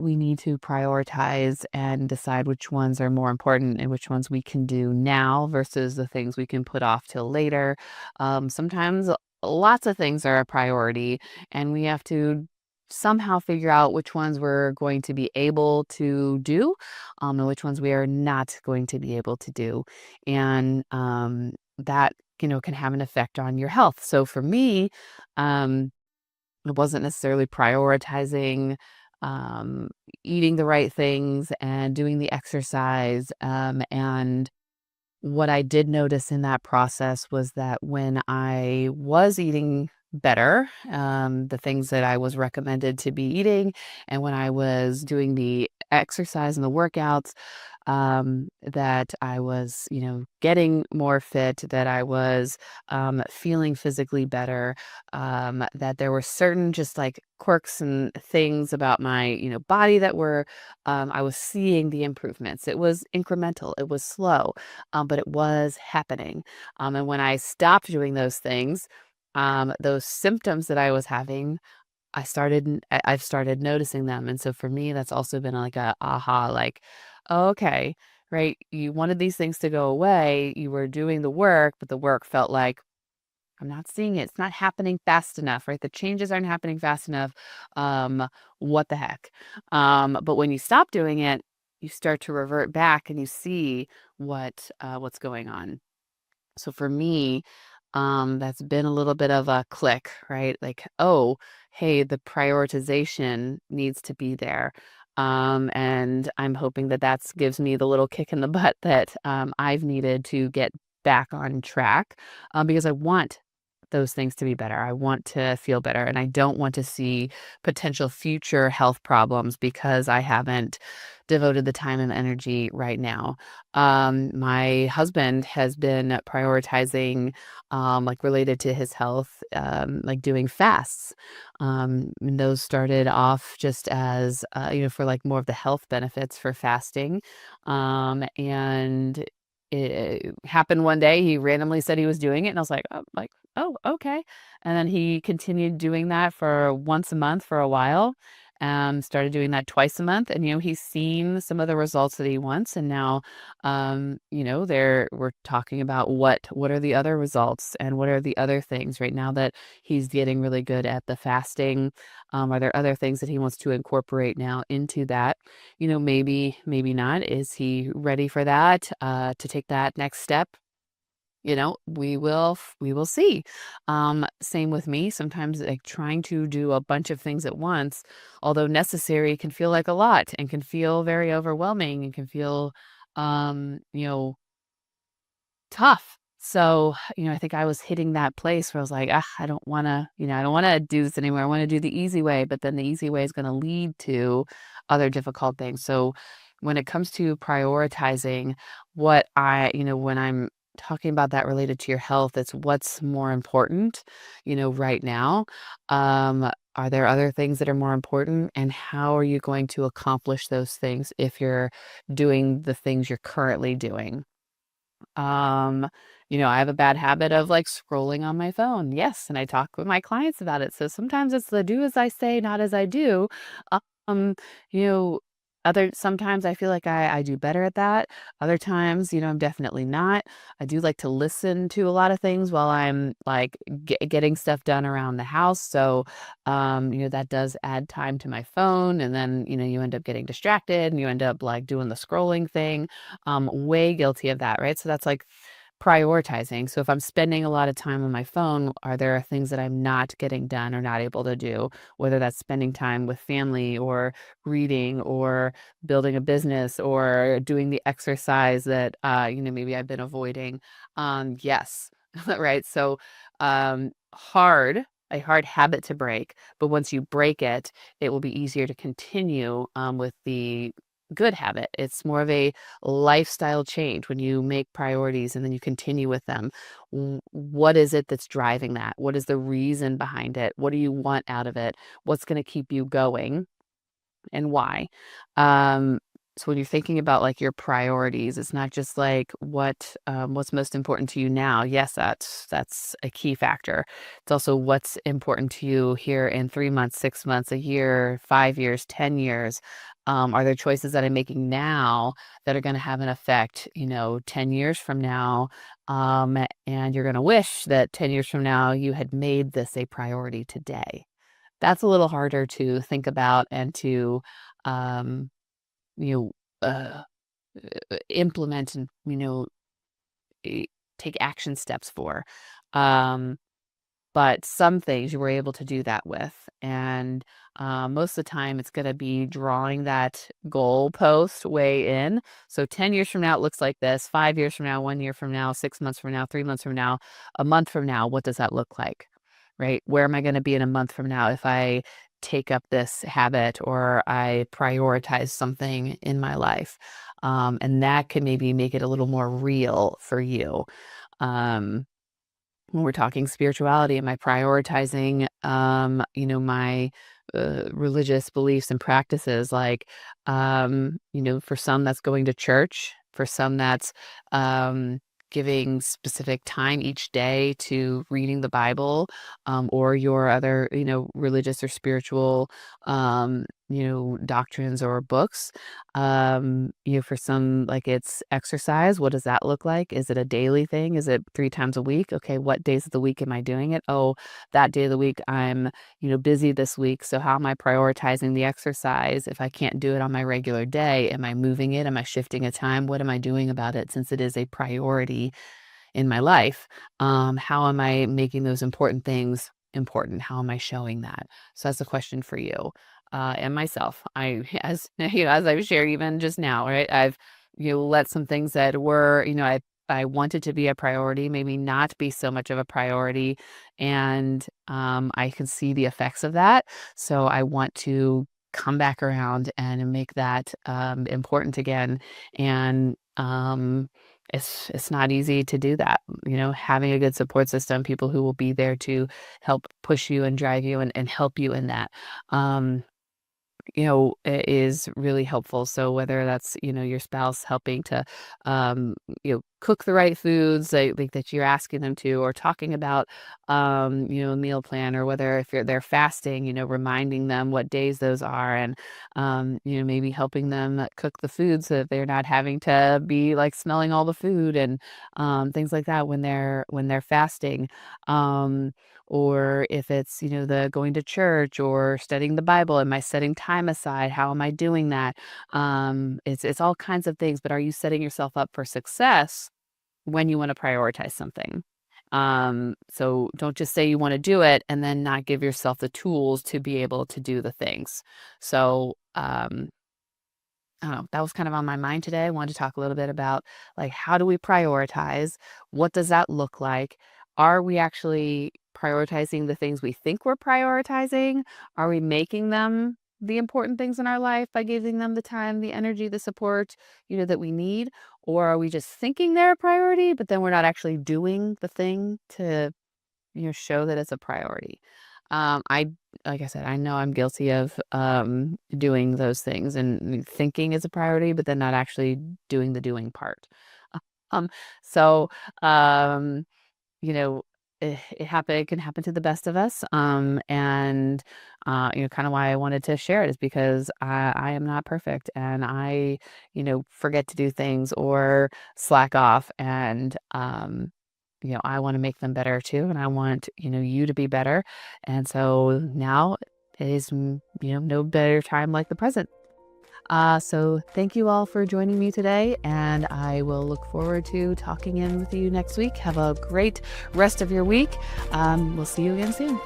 we need to prioritize and decide which ones are more important and which ones we can do now versus the things we can put off till later. Sometimes lots of things are a priority, and we have to somehow figure out which ones we're going to be able to do, and which ones we are not going to be able to do. And that, can have an effect on your health. So for me, um, it wasn't necessarily prioritizing um, eating the right things and doing the exercise. And what I did notice in that process was that when I was eating better, the things that I was recommended to be eating, and when I was doing the exercise and the workouts, that I was, getting more fit, that I was feeling physically better, that there were certain just like quirks and things about my, body that were, I was seeing the improvements. It was incremental, it was slow, but it was happening. And when I stopped doing those things, those symptoms that I was having, I've started noticing them. And so for me, that's also been like a aha, like, oh, okay, right. You wanted these things to go away. You were doing the work, but the work felt like I'm not seeing it. It's not happening fast enough, right? The changes aren't happening fast enough. What the heck? But when you stop doing it, you start to revert back and you see what's going on. So for me, that's been a little bit of a click, right? Like, oh, hey, the prioritization needs to be there. And I'm hoping that that's gives me the little kick in the butt that I've needed to get back on track, because I want those things to be better. I want to feel better, and I don't want to see potential future health problems because I haven't devoted the time and energy right now. My husband has been prioritizing, like related to his health, like doing fasts. And those started off just as, for like more of the health benefits for fasting. And it happened one day. He randomly said he was doing it, and I was like, oh, okay. And then he continued doing that for once a month for a while. Started doing that twice a month, and he's seen some of the results that he wants. And now, we're talking about what are the other results and what are the other things right now that he's getting really good at the fasting. Are there other things that he wants to incorporate now into that? Maybe not. Is he ready for that, to take that next step? We will see. Same with me. Sometimes like trying to do a bunch of things at once, although necessary, can feel like a lot and can feel very overwhelming and can feel, um, you know, tough. So, I think I was hitting that place where I was like, I don't want to do this anymore. I want to do the easy way, but then the easy way is going to lead to other difficult things. So, when it comes to prioritizing when I'm talking about that related to your health, it's what's more important, right now. Are there other things that are more important? And how are you going to accomplish those things if you're doing the things you're currently doing? Um, I have a bad habit of like scrolling on my phone. Yes, and I talk with my clients about it. So sometimes it's the do as I say, not as I do. Um, you know, other sometimes I feel like I do better at that. Other times, I'm definitely not. I do like to listen to a lot of things while I'm like getting stuff done around the house. So, that does add time to my phone, and then you end up getting distracted, and you end up like doing the scrolling thing. Way guilty of that, right? So that's like prioritizing. So if I'm spending a lot of time on my phone, are there things that I'm not getting done or not able to do, whether that's spending time with family or reading or building a business or doing the exercise that, maybe I've been avoiding. Yes. Right. So, a hard habit to break, but once you break it, it will be easier to continue, with the good habit. It's more of a lifestyle change when you make priorities and then you continue with them. What is it that's driving that? What is the reason behind it? What do you want out of it? What's going to keep you going and why? Um, so when you're thinking about like your priorities, it's not just like what's most important to you now. Yes, that's a key factor. It's also what's important to you here in 3 months, 6 months, a year, 5 years, 10 years. Are there choices that I'm making now that are going to have an effect, 10 years from now? And you're going to wish that 10 years from now you had made this a priority today. That's a little harder to think about and to, um, you know, implement and, eh, take action steps for. Um, but some things you were able to do that with. And most of the time, it's going to be drawing that goal post way in. So 10 years from now, it looks like this. 5 years from now, 1 year from now, 6 months from now, 3 months from now, a month from now, what does that look like? Right? Where am I going to be in a month from now if I take up this habit or I prioritize something in my life? And that can maybe make it a little more real for you. When we're talking spirituality, am I prioritizing, my religious beliefs and practices? Like, for some, that's going to church. For some, that's giving specific time each day to reading the Bible, or your other, religious or spiritual, doctrines or books. For some, like it's exercise. What does that look like? Is it a daily thing? Is it 3 times a week? Okay, what days of the week am I doing it? Oh, that day of the week I'm, busy this week. So how am I prioritizing the exercise? If I can't do it on my regular day, am I moving it? Am I shifting a time? What am I doing about it since it is a priority in my life? How am I making those important things important? How am I showing that? So that's a question for you. And myself, as as I've shared even just now, right? I've, let some things that were, I wanted to be a priority, maybe not be so much of a priority. And I can see the effects of that. So I want to come back around and make that important again. And it's not easy to do that. Having a good support system, people who will be there to help push you and drive you and help you in that. Is really helpful. So whether that's, your spouse helping to, cook the right foods like that you're asking them to, or talking about, a meal plan, or whether if they're fasting, reminding them what days those are, and, maybe helping them cook the food so that they're not having to be like smelling all the food and, things like that when they're fasting. Or if it's, the going to church or studying the Bible, am I setting time aside? How am I doing that? It's all kinds of things, but are you setting yourself up for success when you want to prioritize something? So don't just say you want to do it and then not give yourself the tools to be able to do the things. So, I don't know, that was kind of on my mind today. I wanted to talk a little bit about, like, how do we prioritize? What does that look like? Are we actually prioritizing the things we think we're prioritizing? Are we making them the important things in our life by giving them the time, the energy, the support, that we need? Or are we just thinking they're a priority, but then we're not actually doing the thing to, show that it's a priority? I Like I said, I know I'm guilty of doing those things and thinking is a priority, but then not actually doing the doing part. Um, so you know, it can happen to the best of us. And kind of why I wanted to share it is because I am not perfect, and I, forget to do things or slack off, and I want to make them better too, and I want, you to be better. And so now it is, no better time like the present. So thank you all for joining me today, and I will look forward to talking in with you next week. Have a great rest of your week. We'll see you again soon.